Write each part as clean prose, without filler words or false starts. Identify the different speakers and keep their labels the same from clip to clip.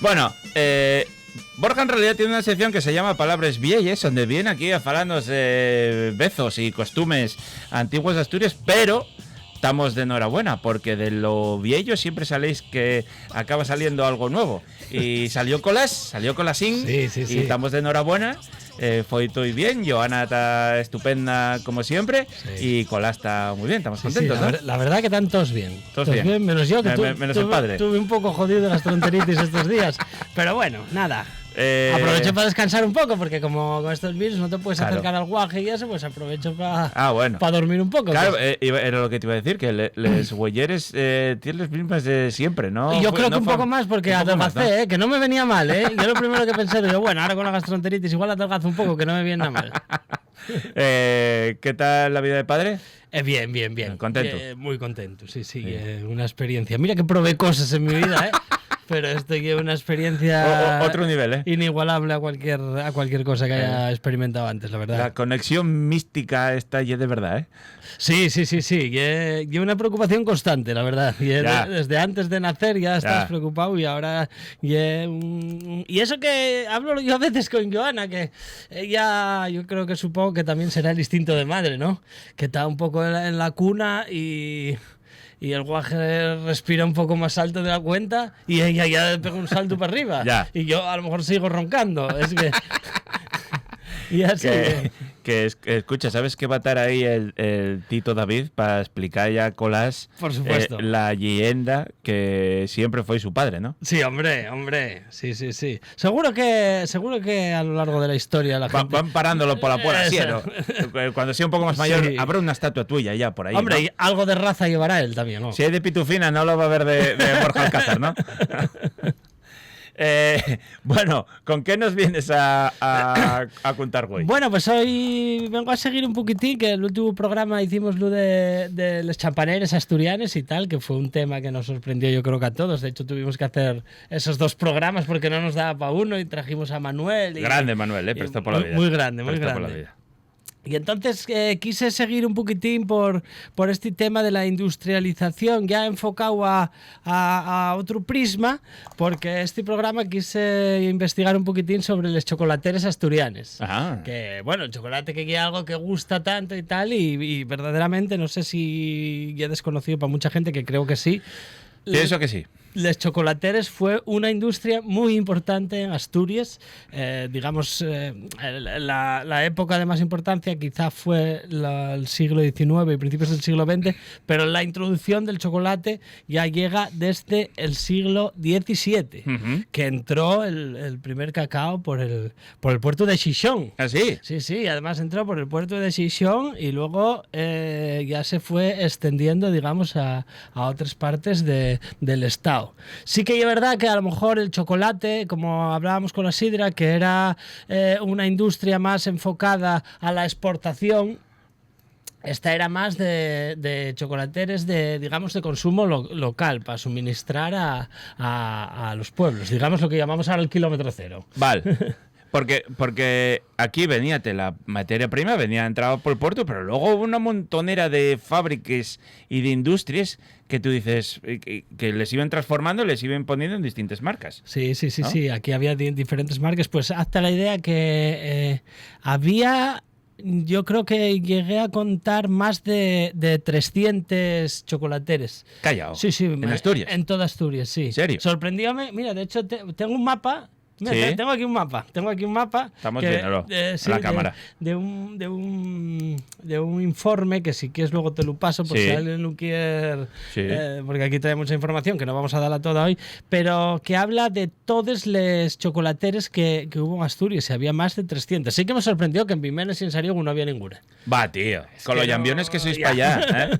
Speaker 1: Bueno, Borja en realidad tiene una sección que se llama Palabras Vielles, donde viene aquí a falarnos de bezos y costumes antiguos de Asturias, pero estamos de enhorabuena, porque de lo viejo siempre saléis que acaba saliendo algo nuevo. Y salió Colasín,
Speaker 2: sí.
Speaker 1: Y estamos de enhorabuena. Fue todo bien, Joana está estupenda como siempre, y Colás está muy bien, estamos contentos,
Speaker 2: sí,
Speaker 1: ¿no?
Speaker 2: La verdad que están todos bien.
Speaker 1: Todos bien.
Speaker 2: Menos yo, que
Speaker 1: menos el padre.
Speaker 2: Tuve un poco jodido de gastroenteritis estos días. Pero bueno, nada. Aprovecho para descansar un poco, porque como con estos virus no te puedes acercar al guaje y eso, pues aprovecho para dormir un poco.
Speaker 1: Claro, era lo que te iba a decir, que les huelleres tienen las mismas de siempre, ¿no?
Speaker 2: Yo creo que un poco más, porque adelgacé, ¿no? Que no me venía mal, ¿eh? Yo lo primero que pensé, digo, bueno, ahora con la gastroenteritis igual adelgazo un poco, que no me viene nada mal.
Speaker 1: ¿Qué tal la vida de padre?
Speaker 2: Bien.
Speaker 1: ¿Contento?
Speaker 2: Muy contento, sí. Una experiencia. Mira que probé cosas en mi vida, ¿eh? Pero esto es una experiencia
Speaker 1: otro nivel, ¿eh?
Speaker 2: Inigualable a cualquier cosa que haya experimentado antes, la verdad.
Speaker 1: La conexión mística está ya de verdad, ¿eh?
Speaker 2: Sí. Y una preocupación constante, la verdad. Desde antes de nacer ya estás preocupado, y ahora y eso que hablo yo a veces con Joana, que ella, yo creo que supongo que también será el instinto de madre, ¿no? Que está un poco en la cuna y el guaje respira un poco más alto de la cuenta y ella ya pega un salto para arriba. Y yo a lo mejor sigo roncando. Es que... y así.
Speaker 1: Escucha, ¿sabes que va a estar ahí el Tito David para explicar ya a Colás,
Speaker 2: por supuesto,
Speaker 1: la leyenda que siempre fue su padre, ¿no?
Speaker 2: Sí, hombre. Sí. Seguro que a lo largo de la historia la gente...
Speaker 1: Van parándolo por la puerta, ¿sí, no? Cuando sea un poco más mayor, habrá una estatua tuya ya por ahí,
Speaker 2: hombre,
Speaker 1: ¿no?
Speaker 2: Y algo de raza llevará él también, ¿no?
Speaker 1: Si hay de Pitufina, no lo va a ver de Borja Alcázar, ¿no? Bueno, ¿con qué nos vienes a contar hoy?
Speaker 2: Bueno, pues hoy vengo a seguir un poquitín, que el último programa hicimos lo de los champaneres asturianes y tal, que fue un tema que nos sorprendió, yo creo que a todos. De hecho, tuvimos que hacer esos 2 programas porque no nos daba para uno, y trajimos a Manuel.
Speaker 1: Grande Manuel, prestó por la vida.
Speaker 2: Muy grande. Y entonces quise seguir un poquitín por este tema de la industrialización, ya enfocado a otro prisma, porque este programa quise investigar un poquitín sobre los chocolateres asturianes.
Speaker 1: Ajá.
Speaker 2: Que, bueno, el chocolate que es algo que gusta tanto y tal, y verdaderamente no sé si ya he desconocido para mucha gente, que creo que sí.
Speaker 1: Pienso que sí.
Speaker 2: Les chocolateres fue una industria muy importante en Asturias. Digamos, la época de más importancia quizá fue el siglo XIX y principios del siglo XX, pero la introducción del chocolate ya llega desde el siglo XVII, que entró el primer cacao por el puerto de Xixón.
Speaker 1: ¿Ah, sí?
Speaker 2: Sí, además entró por el puerto de Xixón y luego ya se fue extendiendo, digamos, a otras partes del estado. Sí que es verdad que a lo mejor el chocolate, como hablábamos con la sidra, que era una industria más enfocada a la exportación, esta era más de chocolateres digamos, de consumo local, para suministrar a los pueblos, digamos lo que llamamos ahora el kilómetro cero.
Speaker 1: Vale. Porque aquí la materia prima venía entrada por el puerto, pero luego hubo una montonera de fábricas y de industrias que tú dices que les iban transformando, les iban poniendo en distintas marcas.
Speaker 2: Sí, ¿no? Sí, aquí había diferentes marcas. Pues hasta la idea que había... Yo creo que llegué a contar más de 300 chocolateres.
Speaker 1: Callao.
Speaker 2: Sí.
Speaker 1: ¿En Asturias?
Speaker 2: En toda Asturias, sí.
Speaker 1: ¿En serio?
Speaker 2: Sorprendióme. Mira, de hecho, tengo un mapa
Speaker 1: Sí.
Speaker 2: Tengo aquí un mapa.
Speaker 1: Estamos viéndolo
Speaker 2: sí,
Speaker 1: en la cámara.
Speaker 2: De un informe que si quieres luego te lo paso por
Speaker 1: Sí.
Speaker 2: si alguien lo quiere,
Speaker 1: Sí.
Speaker 2: porque aquí trae mucha información que no vamos a darla toda hoy, pero que habla de todos los chocolateres que hubo en Asturias y había más de 300. Sí que me sorprendió que en Vimenes y en Sariego no había ninguna.
Speaker 1: Va, tío. Con los
Speaker 2: que
Speaker 1: llambiones
Speaker 2: no-
Speaker 1: que sois
Speaker 2: ya.
Speaker 1: para allá, ¿eh?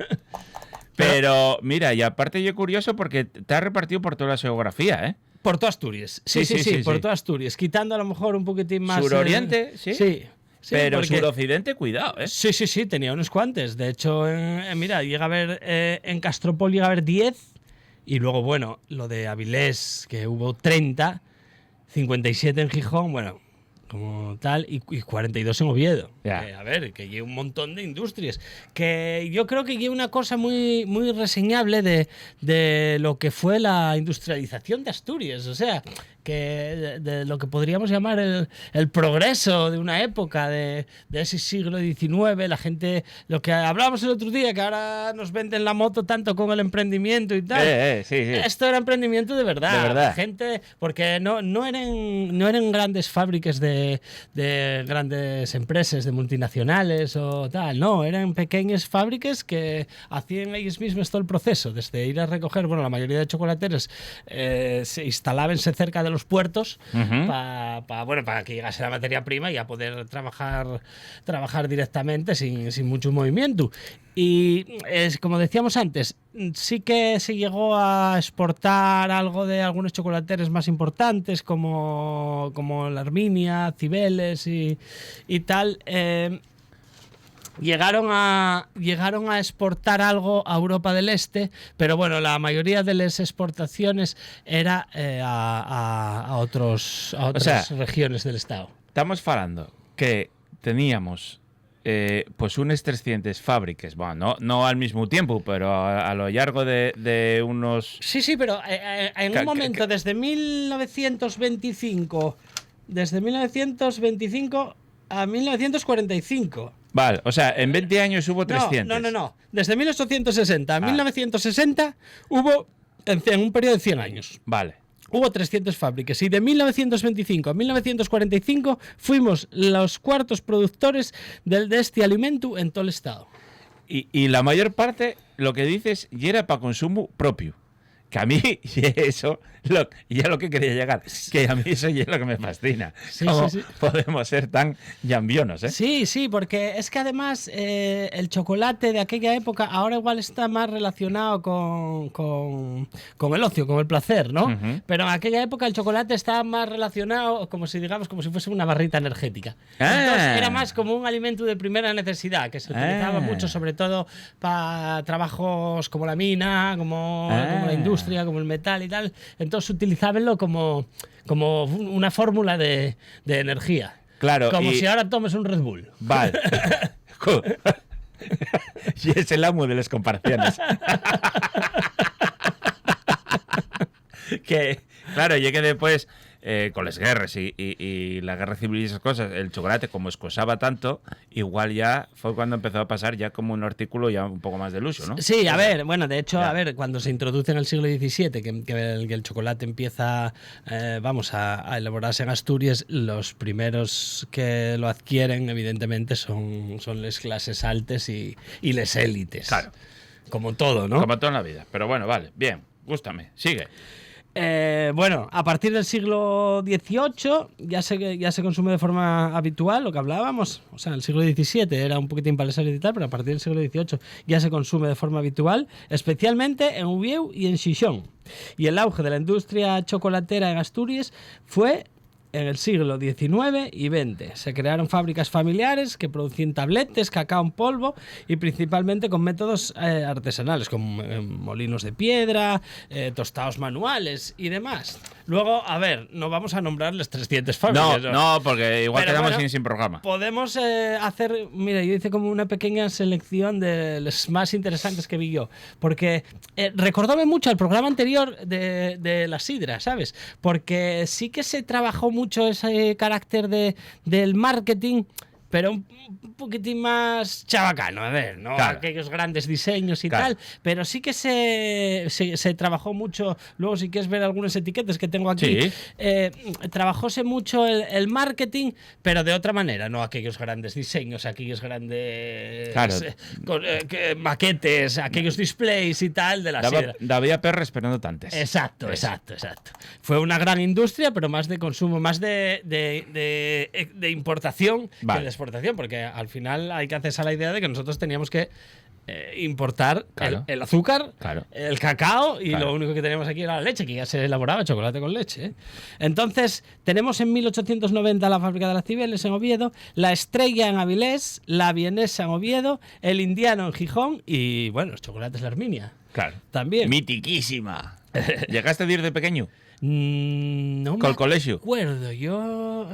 Speaker 1: Pero, mira, y aparte yo curioso porque te has repartido por toda la geografía, ¿eh?
Speaker 2: Por todo Asturias. Sí, por todo Asturias. Quitando a lo mejor un poquitín más.
Speaker 1: Suroriente, sí.
Speaker 2: Sí.
Speaker 1: Pero
Speaker 2: porque-
Speaker 1: suroccidente, cuidado, ¿eh?
Speaker 2: Sí, tenía unos cuantos. De hecho, mira, llega a haber en Castropol llega a haber 10. Y luego, bueno, lo de Avilés, que hubo 30, 57 en Gijón, bueno, como tal, y 42 en Oviedo.
Speaker 1: Ya.
Speaker 2: A ver, que lleva un montón de industrias. Que yo creo que lleva una cosa muy, muy reseñable de lo que fue la industrialización de Asturias. O sea, que de lo que podríamos llamar el progreso de una época, de ese siglo XIX, la gente, lo que hablábamos el otro día, que ahora nos venden la moto tanto con el emprendimiento y tal.
Speaker 1: Sí.
Speaker 2: Esto era emprendimiento de verdad.
Speaker 1: De verdad.
Speaker 2: Gente, porque no eran grandes fábricas de grandes empresas, de multinacionales o tal. No, eran pequeñas fábricas que hacían ellos mismos todo el proceso, desde ir a recoger, bueno, la mayoría de chocolateros se instalábanse cerca de los puertos para que llegase la materia prima y a poder trabajar directamente sin mucho movimiento. Y como decíamos antes, sí que se llegó a exportar algo de algunos chocolateros más importantes como la Arminia, Cibeles y tal. Llegaron a exportar algo a Europa del Este, pero bueno, la mayoría de las exportaciones era a otras regiones del Estado.
Speaker 1: Estamos falando que teníamos pues unas 300 fábricas, bueno, no al mismo tiempo, pero a lo largo de unos...
Speaker 2: Sí, pero en un momento, desde 1925 a 1945.
Speaker 1: Vale, o sea, en 20 años hubo 300.
Speaker 2: No. Desde 1860 a 1960 hubo, en un periodo de 100 años,
Speaker 1: Vale.
Speaker 2: hubo 300 fábricas. Y de 1925 a 1945 fuimos los cuartos productores de este alimento en todo el estado.
Speaker 1: Y la mayor parte, lo que dices, ya era para consumo propio. Que a mí, eso, ya lo que quería llegar, que a mí eso ya es lo que me fascina.
Speaker 2: Sí,
Speaker 1: ¿Cómo
Speaker 2: sí.
Speaker 1: podemos ser tan llambionos, eh?
Speaker 2: Sí, porque es que además el chocolate de aquella época ahora igual está más relacionado con el ocio, con el placer, ¿no?
Speaker 1: Ujú.
Speaker 2: Pero en aquella época el chocolate estaba más relacionado como si fuese una barrita energética.
Speaker 1: Ah.
Speaker 2: Entonces era más como un alimento de primera necesidad, que se utilizaba mucho sobre todo para trabajos como la mina, como la industria, como el metal y tal. Entonces utilizábanlo como una fórmula de energía.
Speaker 1: Claro.
Speaker 2: Como
Speaker 1: y-
Speaker 2: si ahora tomes un Red Bull.
Speaker 1: Vale. Y es el amo de las comparaciones. Que, claro, llegué después con las guerras y la guerra civil y esas cosas, el chocolate como escosaba tanto, igual ya fue cuando empezó a pasar ya como un artículo ya un poco más del uso, ¿no?
Speaker 2: Sí, a ver, bueno, de hecho,
Speaker 1: Ya.
Speaker 2: a ver, cuando se introduce en el siglo XVII, que el chocolate empieza, a elaborarse en Asturias, los primeros que lo adquieren, evidentemente, son las clases altas y las élites.
Speaker 1: Claro.
Speaker 2: Como todo, ¿no?
Speaker 1: Como toda la vida. Pero bueno, vale, bien, gústame, sigue.
Speaker 2: Bueno, a partir del siglo XVIII ya se consume de forma habitual, lo que hablábamos. O sea, el siglo XVII era un poquitín palesario y tal, pero a partir del siglo XVIII ya se consume de forma habitual, especialmente en Uvieu y en Xixón. Y el auge de la industria chocolatera en Asturias fue en el siglo XIX y XX. Se crearon fábricas familiares que producían tabletes, cacao en polvo y principalmente con métodos artesanales, como molinos de piedra, tostados manuales y demás. Luego, a ver, no vamos a nombrar las 300 fábricas.
Speaker 1: No, porque igual
Speaker 2: Pero
Speaker 1: quedamos
Speaker 2: bueno,
Speaker 1: sin programa.
Speaker 2: Podemos hacer, mira, yo hice como una pequeña selección de los más interesantes que vi yo, porque recordóme mucho al programa anterior de la sidra, ¿sabes? Porque sí que se trabajó mucho ese carácter del marketing, pero un poquitín más chabacano, a ver, no
Speaker 1: Claro.
Speaker 2: aquellos grandes diseños y
Speaker 1: Claro.
Speaker 2: tal, pero sí que se trabajó mucho. Luego, si quieres ver algunas etiquetas que tengo aquí,
Speaker 1: Sí.
Speaker 2: trabajóse mucho el marketing, pero de otra manera, no aquellos grandes diseños, aquellos grandes
Speaker 1: Claro.
Speaker 2: maquetes, aquellos displays y tal de la sidra.
Speaker 1: Davía perres, pero no tantes.
Speaker 2: Exacto. Fue una gran industria, pero más de consumo, más de importación
Speaker 1: Vale.
Speaker 2: que de exportación, porque al final hay que hacerse a la idea de que nosotros teníamos que importar
Speaker 1: Claro.
Speaker 2: el azúcar,
Speaker 1: Claro.
Speaker 2: el cacao, y
Speaker 1: Claro.
Speaker 2: lo único que teníamos aquí era la leche, que ya se elaboraba chocolate con leche, ¿eh? Entonces, tenemos en 1890 la fábrica de las Cibeles en Oviedo, la Estrella en Avilés, la Vienesa en Oviedo, el Indiano en Gijón y, bueno, los chocolates La Herminia.
Speaker 1: Claro.
Speaker 2: También.
Speaker 1: Mitiquísima. ¿Llegaste a ir de pequeño?
Speaker 2: No
Speaker 1: Col
Speaker 2: me
Speaker 1: colegio.
Speaker 2: acuerdo, yo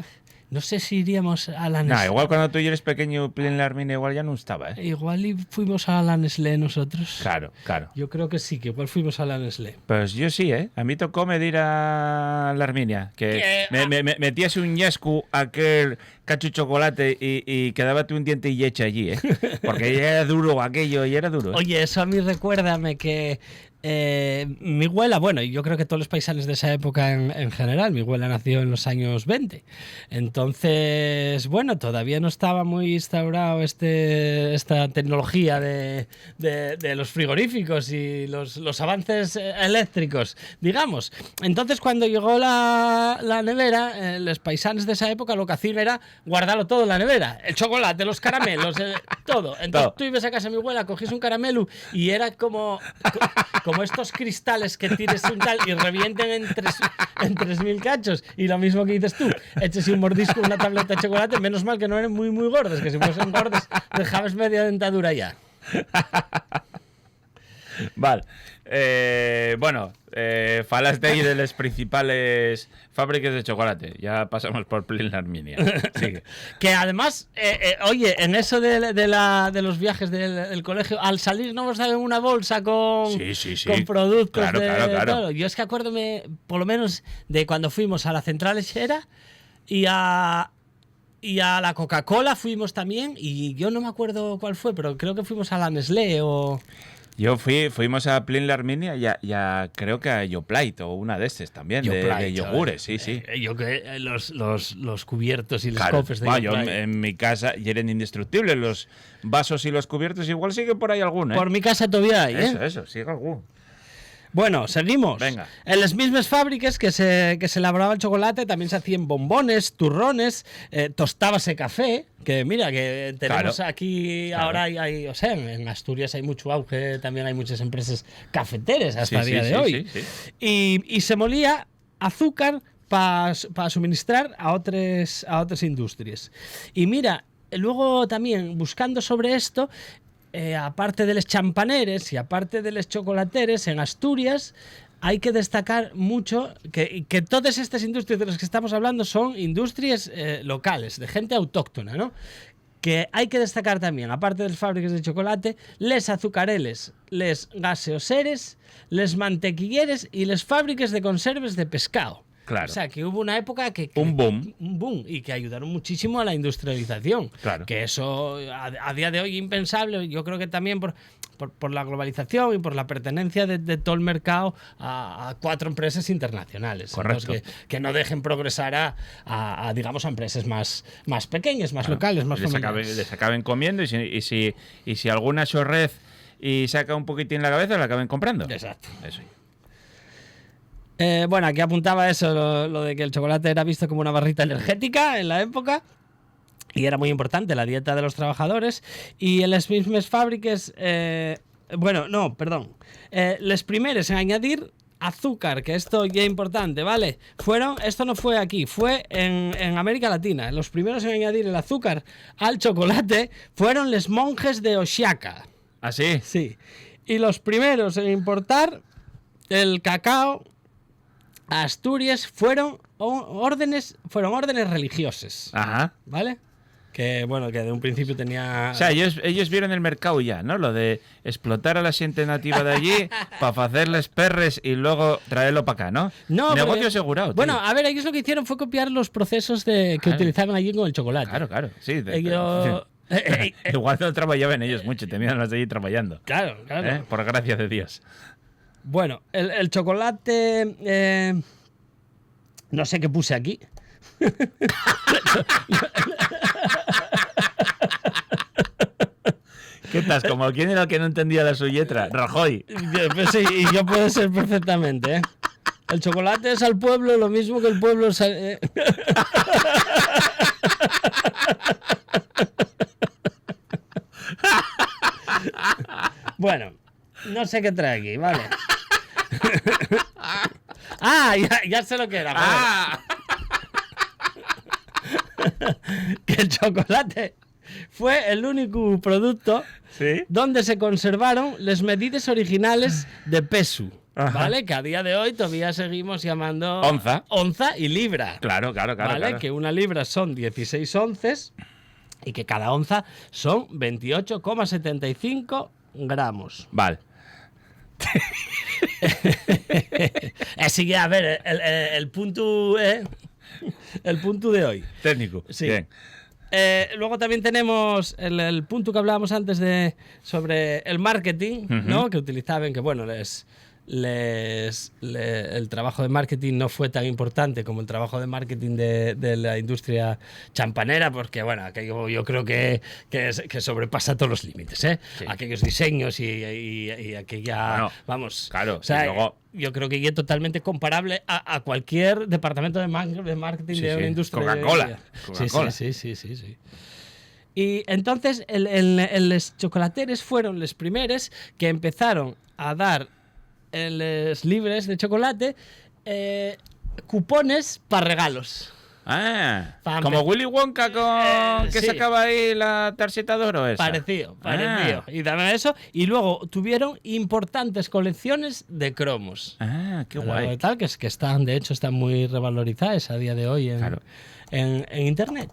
Speaker 2: no sé si iríamos a la
Speaker 1: No,
Speaker 2: Nestlé.
Speaker 1: igual cuando tú eres pequeño, Plin la Herminia igual ya no estaba, ¿eh?
Speaker 2: Igual y fuimos a la Nestlé nosotros.
Speaker 1: Claro, claro.
Speaker 2: Yo creo que sí, que igual fuimos a la Nestlé.
Speaker 1: Pues yo sí, ¿eh? A mí tocó medir a la Herminia. Que me metías un ñescu aquel cacho de chocolate y quedábate un diente y leche allí, ¿eh? Porque ya era duro aquello y era duro, ¿eh?
Speaker 2: Oye, eso a mí recuérdame que mi abuela, bueno, y yo creo que todos los paisanos de esa época en general, mi abuela nació en los años 20. Entonces, bueno, todavía no estaba muy instaurado esta tecnología de los frigoríficos y los avances eléctricos, digamos. Entonces, cuando llegó la nevera, los paisanos de esa época lo que hacían era guardarlo todo en la nevera. El chocolate, los caramelos, todo. Entonces
Speaker 1: Todo.
Speaker 2: tú ibas a casa de mi abuela, cogías un caramelo y era como estos cristales que tires un tal y revienten en 3.000 cachos. Y lo mismo que dices tú, eches un mordisco una tableta de chocolate, menos mal que no eran muy, muy gordos, que si fuesen gordos dejabas media dentadura ya.
Speaker 1: Vale. Bueno, falaste aí de las principales fábricas de chocolate. Ya pasamos por Plin la Herminia. Sigue.
Speaker 2: Que además, oye, en eso de los viajes del colegio, al salir no os daban una bolsa con,
Speaker 1: Sí.
Speaker 2: con productos
Speaker 1: Claro,
Speaker 2: de
Speaker 1: claro.
Speaker 2: todo. Yo es que acuérdome, por lo menos, de cuando fuimos a la central lechera y a la Coca-Cola fuimos también, y yo no me acuerdo cuál fue, pero creo que fuimos a la Nestlé o...
Speaker 1: Fuimos a Plin la Herminia y creo que a Yoplait o una de estas también, de
Speaker 2: Yoplait,
Speaker 1: yogures, sí.
Speaker 2: Yo que los cubiertos y los
Speaker 1: Claro.
Speaker 2: cofres de
Speaker 1: Bueno, yo
Speaker 2: Yoplait.
Speaker 1: en mi casa y eran indestructibles los vasos y los cubiertos, igual sigue por ahí alguno, ¿eh?
Speaker 2: Por mi casa todavía hay, ¿eh?
Speaker 1: Eso, sigue algún.
Speaker 2: Bueno, seguimos.
Speaker 1: Venga.
Speaker 2: En las mismas fábricas que se elaboraba el chocolate también se hacían bombones, turrones, tostábase café, que mira, que tenemos
Speaker 1: Claro.
Speaker 2: aquí
Speaker 1: Claro.
Speaker 2: ahora hay, o sea, en Asturias hay mucho auge, también hay muchas empresas cafeteras hasta
Speaker 1: Sí,
Speaker 2: el día
Speaker 1: sí,
Speaker 2: de hoy.
Speaker 1: sí.
Speaker 2: Y se molía azúcar para suministrar a otras industrias. Y mira, luego también buscando sobre esto, aparte de los champaneres y aparte de los chocolateres, en Asturias hay que destacar mucho que todas estas industrias de las que estamos hablando son industrias locales, de gente autóctona, ¿no? Que hay que destacar también, aparte de las fábricas de chocolate, les azucareles, les gaseoseres, les mantequilleres y les fábricas de conserves de pescado.
Speaker 1: Claro.
Speaker 2: O sea, que hubo una época que
Speaker 1: Un boom.
Speaker 2: un boom, y que ayudaron muchísimo a la industrialización.
Speaker 1: Claro.
Speaker 2: Que eso a día de hoy impensable. Yo creo que también por la globalización y por la pertenencia de todo el mercado a 4 empresas internacionales.
Speaker 1: Correcto.
Speaker 2: Entonces, que no dejen progresar a digamos, a empresas más pequeñas, más locales, más familiares.
Speaker 1: Les acaben comiendo y si alguna chorrez y saca un poquitín la cabeza, la acaben comprando.
Speaker 2: Exacto.
Speaker 1: Eso.
Speaker 2: Bueno, aquí apuntaba eso, lo de que el chocolate era visto como una barrita energética en la época. Y era muy importante la dieta de los trabajadores. Y en las mismas fábricas... les primeros en añadir azúcar, que esto ya es importante, ¿vale? Esto no fue aquí, fue en América Latina. Los primeros en añadir el azúcar al chocolate fueron los monjes de Oaxaca.
Speaker 1: ¿Ah, sí?
Speaker 2: Sí. Y los primeros en importar el cacao a Asturias fueron órdenes religiosas.
Speaker 1: Ajá.
Speaker 2: ¿Vale? que bueno, que de un principio tenía...
Speaker 1: O sea, ellos vieron el mercado ya, ¿no? Lo de explotar a la gente nativa de allí para hacerles perres y luego traerlo para acá, ¿no?
Speaker 2: No,
Speaker 1: negocio
Speaker 2: porque-
Speaker 1: asegurado. Tío.
Speaker 2: Bueno, a ver, ellos lo que hicieron fue copiar los procesos que
Speaker 1: Claro.
Speaker 2: utilizaban allí con el chocolate.
Speaker 1: Claro, sí.
Speaker 2: Ellos...
Speaker 1: Igual no trabajaban ellos mucho, tenían las de allí trabajando.
Speaker 2: Claro.
Speaker 1: Por gracia de Dios.
Speaker 2: Bueno, el chocolate... no sé qué puse aquí.
Speaker 1: ¿Qué estás? Como quién era el que no entendía la su letra. Rajoy.
Speaker 2: Pues sí, y yo puedo ser perfectamente, ¿eh? El chocolate es al pueblo lo mismo que el pueblo es Bueno, no sé qué trae aquí, vale. Ya sé lo que era. joder.
Speaker 1: ¡Ah!
Speaker 2: Que el chocolate fue el único producto
Speaker 1: ¿Sí?
Speaker 2: donde se conservaron las medidas originales de peso,
Speaker 1: Ajá.
Speaker 2: ¿vale? Que a día de hoy todavía seguimos llamando
Speaker 1: Onza.
Speaker 2: y libra.
Speaker 1: Claro.
Speaker 2: ¿Vale? Que una libra son 16 onces y que cada onza son 28,75 gramos.
Speaker 1: Vale.
Speaker 2: Así que, a ver, el punto... el punto de hoy.
Speaker 1: Técnico.
Speaker 2: Sí.
Speaker 1: Bien.
Speaker 2: Luego también tenemos el punto que hablábamos antes sobre el marketing, ¿no? Que utilizaban, que bueno, el trabajo de marketing no fue tan importante como el trabajo de marketing de la industria champanera, porque bueno, aquello yo creo que sobrepasa todos los límites, ¿eh?
Speaker 1: Sí.
Speaker 2: Aquellos diseños y aquella...
Speaker 1: Bueno,
Speaker 2: vamos.
Speaker 1: claro,
Speaker 2: O sea,
Speaker 1: y luego-
Speaker 2: yo creo que es totalmente comparable a cualquier departamento de marketing
Speaker 1: Sí,
Speaker 2: de
Speaker 1: sí.
Speaker 2: una industria.
Speaker 1: Coca-Cola. Coca-Cola.
Speaker 2: Sí. Y entonces los chocolateres fueron los primeros que empezaron a dar en los libres de chocolate cupones para regalos.
Speaker 1: Ah,
Speaker 2: Pa'
Speaker 1: como
Speaker 2: empe-
Speaker 1: Willy Wonka con que
Speaker 2: sí.
Speaker 1: sacaba ahí la tarjeta de oro esa.
Speaker 2: Parecido.
Speaker 1: Ah.
Speaker 2: Y daban eso. Y luego tuvieron importantes colecciones de cromos.
Speaker 1: Ah, qué
Speaker 2: Algo
Speaker 1: guay.
Speaker 2: tal, que están, de hecho, están muy revalorizadas a día de hoy
Speaker 1: Claro.
Speaker 2: en internet.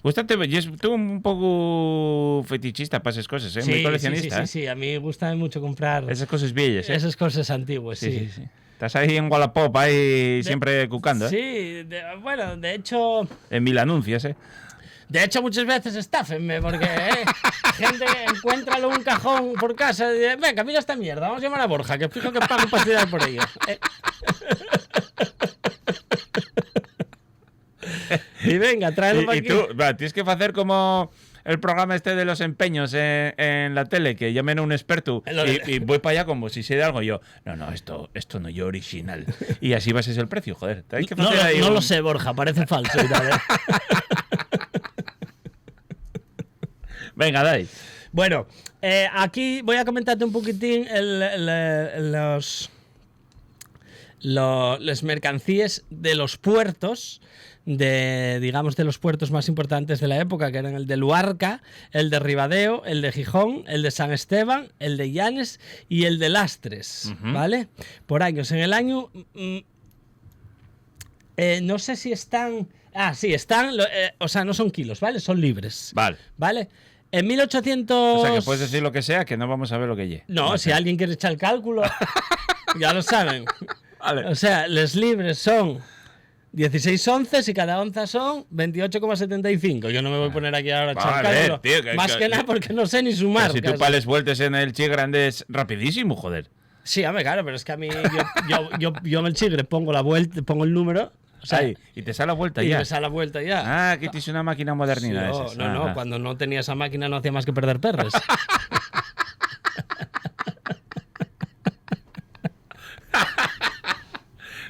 Speaker 1: Gústate, y es tú un poco fetichista para esas cosas, ¿eh? Muy coleccionista.
Speaker 2: Sí. A mí me gusta mucho comprar
Speaker 1: Esas cosas bellas, ¿eh?
Speaker 2: esas cosas antiguas, sí.
Speaker 1: Sí. Estás ahí en Wallapop, ahí siempre cucando, ¿eh?
Speaker 2: Sí, bueno, de hecho...
Speaker 1: En mil anuncios, ¿eh?
Speaker 2: De hecho, muchas veces estáfenme, porque gente encuentra un cajón por casa y dice, venga, mira esta mierda, vamos a llamar a Borja, que fijo que pago para tirar por ello. Y venga, tráelo para
Speaker 1: Y
Speaker 2: aquí.
Speaker 1: tú, tienes que hacer como el programa este de los empeños en la tele, que llamen a un experto y voy para allá como si sé de algo. Y yo, no, esto no es original. Y así va a ser el precio, joder. Hay que
Speaker 2: No,
Speaker 1: hacer ahí
Speaker 2: no
Speaker 1: un-
Speaker 2: lo sé, Borja, parece falso y tal, ¿eh?
Speaker 1: Venga, dai.
Speaker 2: Bueno, aquí voy a comentarte un poquitín las mercancías de los puertos, digamos, de los puertos más importantes de la época, que eran el de Luarca, el de Ribadeo, el de Gijón, el de San Esteban, el de Llanes y el de Lastres, ¿vale? Por años. En el año... no sé si están... Ah, sí, están... o sea, no son kilos, ¿vale? Son libres.
Speaker 1: Vale.
Speaker 2: ¿Vale? En 1800...
Speaker 1: O sea, que puedes decir lo que sea, que no vamos a ver lo que lle.
Speaker 2: No, si alguien quiere echar el cálculo, ya lo saben.
Speaker 1: Vale.
Speaker 2: O sea, los libres son 16 onces y cada onza son 28,75. Yo no me voy a poner aquí ahora a echar
Speaker 1: Vale,
Speaker 2: cálculo.
Speaker 1: tío, que-
Speaker 2: Más
Speaker 1: que-
Speaker 2: que nada porque no sé ni sumar.
Speaker 1: Pero si tú
Speaker 2: casi.
Speaker 1: pales vueltas en el chi grande es rapidísimo, joder.
Speaker 2: Sí, hombre, claro, pero es que a mí yo en el chigre pongo la vuelta, pongo el número, o sea,
Speaker 1: Ahí, y te sale la vuelta
Speaker 2: y
Speaker 1: ya.
Speaker 2: me sale la vuelta ya.
Speaker 1: Ah, que tienes una máquina modernina de
Speaker 2: no,
Speaker 1: esas.
Speaker 2: no,
Speaker 1: Ajá.
Speaker 2: cuando no tenía esa máquina no hacía más que perder perres.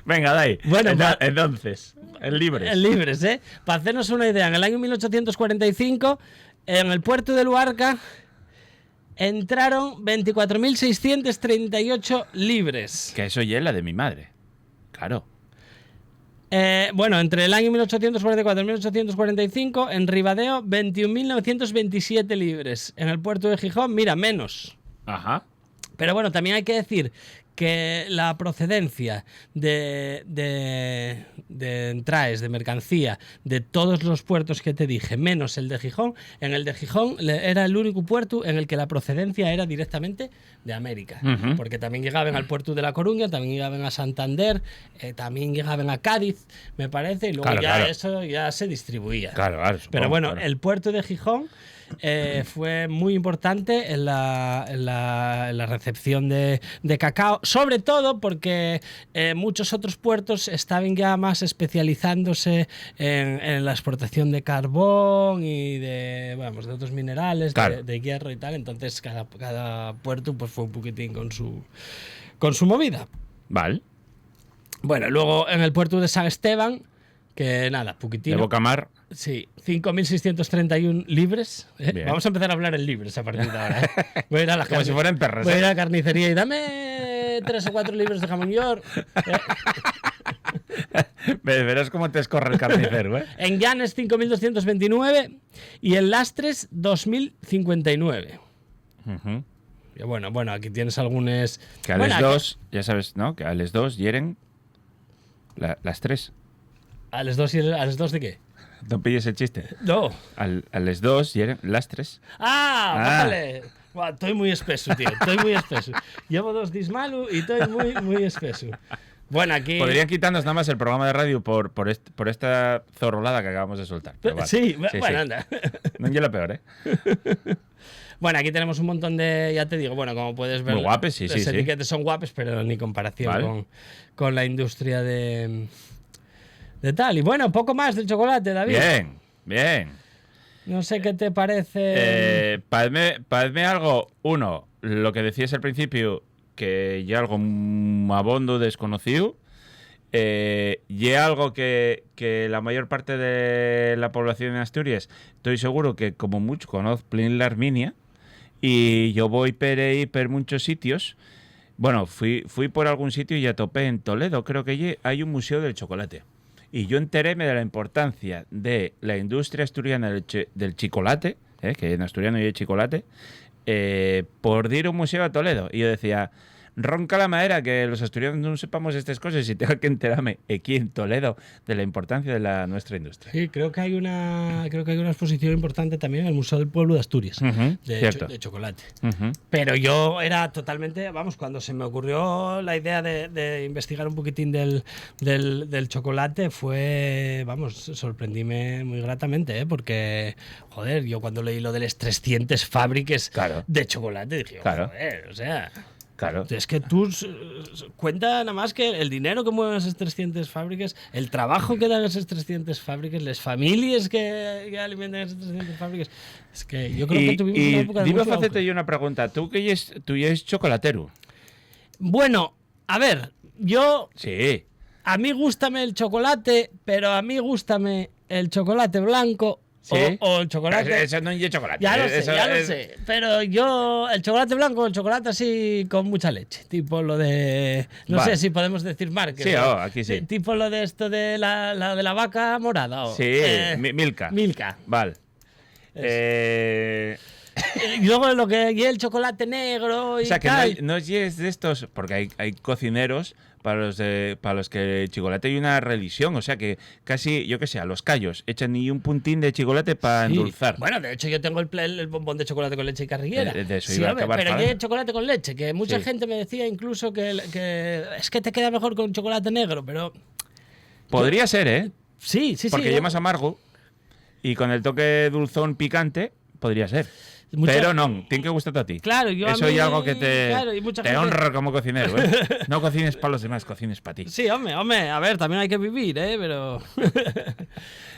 Speaker 1: Venga, dai.
Speaker 2: Bueno,
Speaker 1: entonces, el libre.
Speaker 2: En libres, ¿eh? Para hacernos una idea, en el año 1845, en el puerto de Luarca, entraron 24.638 libres.
Speaker 1: Que eso ya es la de mi madre. Claro.
Speaker 2: Bueno, entre el año 1844 y 1845, en Ribadeo, 21.927 libres. En el puerto de Gijón, mira, menos.
Speaker 1: Ajá.
Speaker 2: Pero bueno, también hay que decir que la procedencia de entraes, de mercancía, de todos los puertos que te dije, menos el de Gijón, en el de Gijón era el único puerto en el que la procedencia era directamente de América. Porque también llegaban al puerto de La Coruña, también llegaban a Santander, también llegaban a Cádiz, me parece, y luego eso ya se distribuía. Pero bueno, el puerto de Gijón fue muy importante en la recepción de cacao, sobre todo porque muchos otros puertos estaban ya más especializándose en la exportación de carbón y de otros minerales, de hierro y tal. Entonces cada puerto pues fue un poquitín con su movida.
Speaker 1: Vale.
Speaker 2: Bueno, luego en el puerto de San Esteban, que nada, poquitino.
Speaker 1: De Bocamar.
Speaker 2: Sí, 5.631 libres. Vamos a empezar a hablar en libres a partir de ahora. Voy a ir a la
Speaker 1: Como si fueran perros.
Speaker 2: Voy a ir a la carnicería y dame 3 o 4 libres de jamón york.
Speaker 1: Verás cómo te escorre el carnicero, ¿eh?
Speaker 2: En Llanes 5.229 y en Lastres 2.059. Y bueno, aquí tienes algunos.
Speaker 1: Que a les dos, ya sabes, ¿no? Que a les dos hieren las tres.
Speaker 2: ¿A les dos de qué?
Speaker 1: No pilles el chiste.
Speaker 2: No.
Speaker 1: A les dos hieren las tres.
Speaker 2: Vale. Buah, estoy muy espeso, tío. Estoy muy espeso. Llevo 2 días malos y estoy muy, muy espeso. Bueno, aquí...
Speaker 1: Podrían quitarnos nada más el programa de radio por esta zorrolada que acabamos de soltar.
Speaker 2: Vale. Sí, bueno, anda.
Speaker 1: No es lo peor, ¿eh?
Speaker 2: Bueno, aquí tenemos un montón de, ya te digo, bueno, como puedes ver,
Speaker 1: muy guapes, sí,
Speaker 2: las etiquetas son guapes, pero ni comparación con la industria de tal. Y bueno, poco más del chocolate, David.
Speaker 1: Bien.
Speaker 2: No sé qué te parece.
Speaker 1: Padme algo, uno, lo que decías al principio, que ya algo abondo desconocido, y algo que la mayor parte de la población de Asturias, estoy seguro que como mucho conoce Plin la Arminia, y yo voy por muchos sitios. Bueno, fui por algún sitio y ya topé en Toledo, creo que hay un museo del chocolate. Y yo enteréme de la importancia de la industria asturiana del chocolate, que en asturiano hay chocolate, por ir a un museo a Toledo. Y yo decía, ronca la madera que los asturianos no sepamos estas cosas y tengo que enterarme aquí en Toledo de la importancia de nuestra industria.
Speaker 2: Sí, creo que hay una exposición importante también en el Museo del Pueblo de Asturias, de chocolate. Pero yo era totalmente, cuando se me ocurrió la idea de investigar un poquitín del chocolate fue, sorprendíme muy gratamente, porque, joder, yo cuando leí lo de las 300 fábricas de chocolate dije, joder, o sea...
Speaker 1: Claro.
Speaker 2: Es que tú cuenta nada más que el dinero que mueven esas 300 fábricas, el trabajo que dan esas 300 fábricas, las familias que alimentan esas 300 fábricas. Es que yo creo que tuvimos una época de
Speaker 1: dime,
Speaker 2: mucho
Speaker 1: facete
Speaker 2: auge.
Speaker 1: yo una pregunta. ¿Tú eres chocolatero?
Speaker 2: Bueno, a ver, yo...
Speaker 1: Sí.
Speaker 2: A mí gústame el chocolate, pero a mí gústame el chocolate blanco.
Speaker 1: ¿Sí?
Speaker 2: O el chocolate.
Speaker 1: Eso no es chocolate.
Speaker 2: Ya lo sé. Pero yo, el chocolate blanco, el chocolate así con mucha leche. Tipo lo de. No sé si podemos decir marcas.
Speaker 1: Sí, aquí sí.
Speaker 2: Tipo lo de esto de la vaca morada.
Speaker 1: Sí, Milka. Vale.
Speaker 2: Y luego lo que y el chocolate negro y
Speaker 1: o sea, que
Speaker 2: tal.
Speaker 1: no es de estos, porque hay cocineros para los que el chocolate hay una religión, o sea que casi, yo qué sé, a los callos echan ni un puntín de chocolate para endulzar.
Speaker 2: Bueno, de hecho yo tengo el bombón de chocolate con leche y carrillera.
Speaker 1: De eso iba a acabar
Speaker 2: pero
Speaker 1: hablando.
Speaker 2: hay chocolate con leche, que mucha gente me decía incluso que es que te queda mejor con chocolate negro, pero...
Speaker 1: Podría ser, ¿eh?
Speaker 2: Sí.
Speaker 1: Porque lleva más amargo y con el toque dulzón picante, podría ser. Pero no, tiene que gustarte a ti.
Speaker 2: Claro, yo
Speaker 1: eso
Speaker 2: a mí,
Speaker 1: es algo que te
Speaker 2: gente...
Speaker 1: honra como cocinero, ¿eh? No cocines para los demás, cocines para ti.
Speaker 2: Sí, hombre, a ver, también hay que vivir, pero...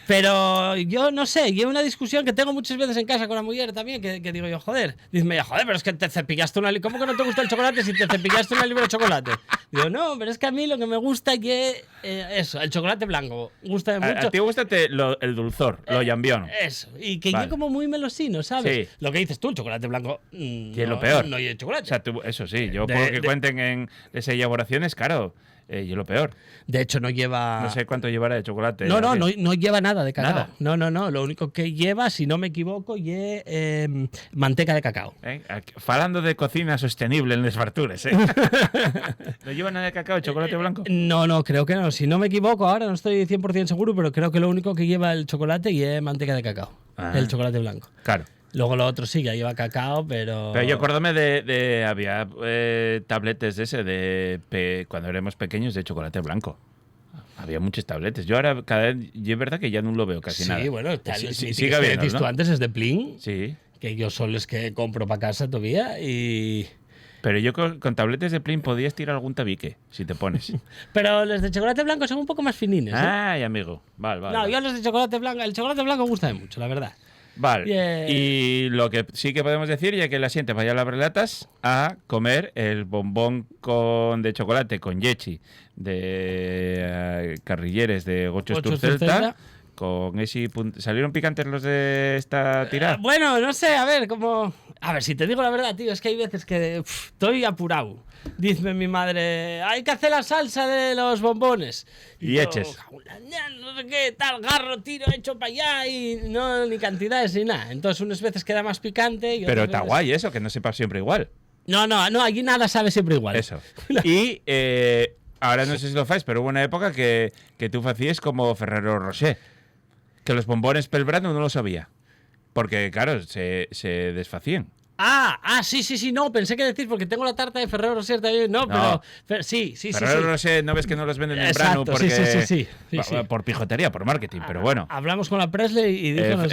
Speaker 2: Pero yo no sé, yo una discusión que tengo muchas veces en casa con la mujer también, que digo yo, joder, dice, joder, pero es que te cepillaste ¿cómo que no te gusta el chocolate si te cepillaste una libra de chocolate? Digo, no, pero es que a mí lo que me gusta es que eso, el chocolate blanco, gusta mucho.
Speaker 1: A ti gusta el dulzor, lo llambión.
Speaker 2: Eso, y que yo como muy melosino, ¿sabes?
Speaker 1: Sí.
Speaker 2: Lo que dices tú, el chocolate blanco,
Speaker 1: y es lo peor.
Speaker 2: No hay chocolate.
Speaker 1: O sea, eso sí, yo por lo que cuenten en esas elaboraciones, claro, y lo peor.
Speaker 2: De hecho, no lleva...
Speaker 1: No sé cuánto llevará de chocolate.
Speaker 2: No lleva nada de cacao.
Speaker 1: Nada.
Speaker 2: No. Lo único que lleva, si no me equivoco, es manteca de cacao.
Speaker 1: Falando de cocina sostenible en las fartures, ¿No lleva nada de cacao, chocolate blanco?
Speaker 2: No, creo que no. Si no me equivoco, ahora no estoy 100% seguro, pero creo que lo único que lleva el chocolate y es manteca de cacao. El chocolate blanco.
Speaker 1: Claro.
Speaker 2: Luego lo otro sí, ya lleva cacao, pero...
Speaker 1: Pero yo acuérdame había tabletes de ese, cuando éramos pequeños, de chocolate blanco. Había muchos tabletes. Yo ahora, es verdad que ya no lo veo casi nada.
Speaker 2: Sí, bueno,
Speaker 1: sigue habiendo,
Speaker 2: ¿no? Tú antes es de Plin,
Speaker 1: sí.
Speaker 2: Que yo son los que compro para casa todavía y...
Speaker 1: Pero yo con tabletes de Plin podías tirar algún tabique, si te pones.
Speaker 2: Pero los de chocolate blanco son un poco más finines, ¿eh?
Speaker 1: Ay, amigo. Vale.
Speaker 2: Yo los de chocolate blanco... El chocolate blanco me gusta mucho, la verdad.
Speaker 1: Vale. Yeah. Y lo que sí que podemos decir, ya que la siguiente vaya a las brelatas, a comer el bombón de chocolate con yechi de Carrilleres de Gocho Sturcelta. Con ese ¿Salieron picantes los de esta tirada?
Speaker 2: Bueno, no sé, a ver, como... A ver, si te digo la verdad, tío, es que hay veces que estoy apurado. Dice mi madre, hay que hacer la salsa de los bombones.
Speaker 1: Y eches.
Speaker 2: No sé qué, tal, garro, tiro, hecho para allá y no ni cantidades ni nada. Entonces unas veces queda más picante. Y
Speaker 1: pero está guay eso, que no sepa siempre igual.
Speaker 2: No, allí nada sabe siempre igual.
Speaker 1: Eso. Y ahora no sé si lo fais, pero hubo una época que tú hacías como Ferrero Rocher. Que los bombones pelbrano no lo sabía. Porque, claro, se desfacían.
Speaker 2: Sí, no, pensé que decir porque tengo la tarta de Ferrero Rocher también, pero sí.
Speaker 1: Ferrero Rocher no ves que no los venden en brano porque sí. Por pijotería, por marketing, pero bueno.
Speaker 2: Hablamos con la Presley y dijimos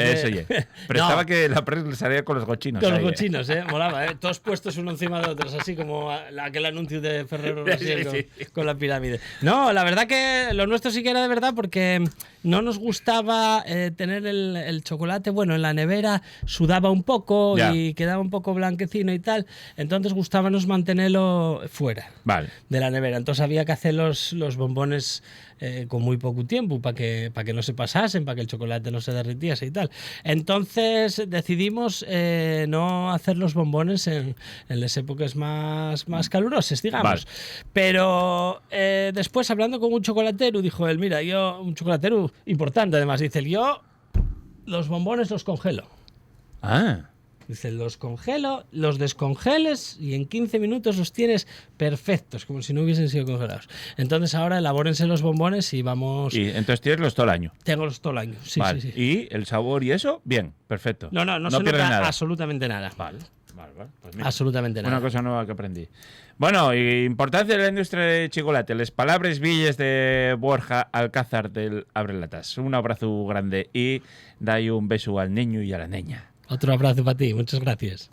Speaker 1: pero estaba que la Presley salía con los gochinos.
Speaker 2: Con los gochinos, molaba, todos puestos uno encima de otros, así como aquel anuncio de Ferrero Rocher con la pirámide. No, la verdad que lo nuestro sí que era de verdad porque no nos gustaba tener el chocolate, bueno, en la nevera sudaba un poco y quedaba un poco blanquecino y tal, entonces gustábamos mantenerlo fuera de la nevera, entonces había que hacer los bombones con muy poco tiempo para que no se pasasen, para que el chocolate no se derritiese y tal. Entonces decidimos no hacer los bombones en las épocas más calurosas, digamos. Pero después, hablando con un chocolatero, dijo él, mira, un chocolatero importante además, dice, yo los bombones los congelo. Dice, los congelo, los descongeles y en 15 minutos los tienes perfectos, como si no hubiesen sido congelados. Entonces ahora elabórense los bombones y vamos...
Speaker 1: Y entonces tienes los todo el año.
Speaker 2: Tengo los todo el año, sí.
Speaker 1: ¿Y el sabor y eso? Bien, perfecto.
Speaker 2: No se nota nada. Absolutamente nada.
Speaker 1: Vale. Pues mira,
Speaker 2: absolutamente nada.
Speaker 1: Una cosa nueva que aprendí. Bueno, importancia de la industria de chocolate. Les palabras villes de Borja Alcázar del Abrelatas. Un abrazo grande y dai un beso al niño y a la niña.
Speaker 2: Otro abrazo para ti, muchas gracias.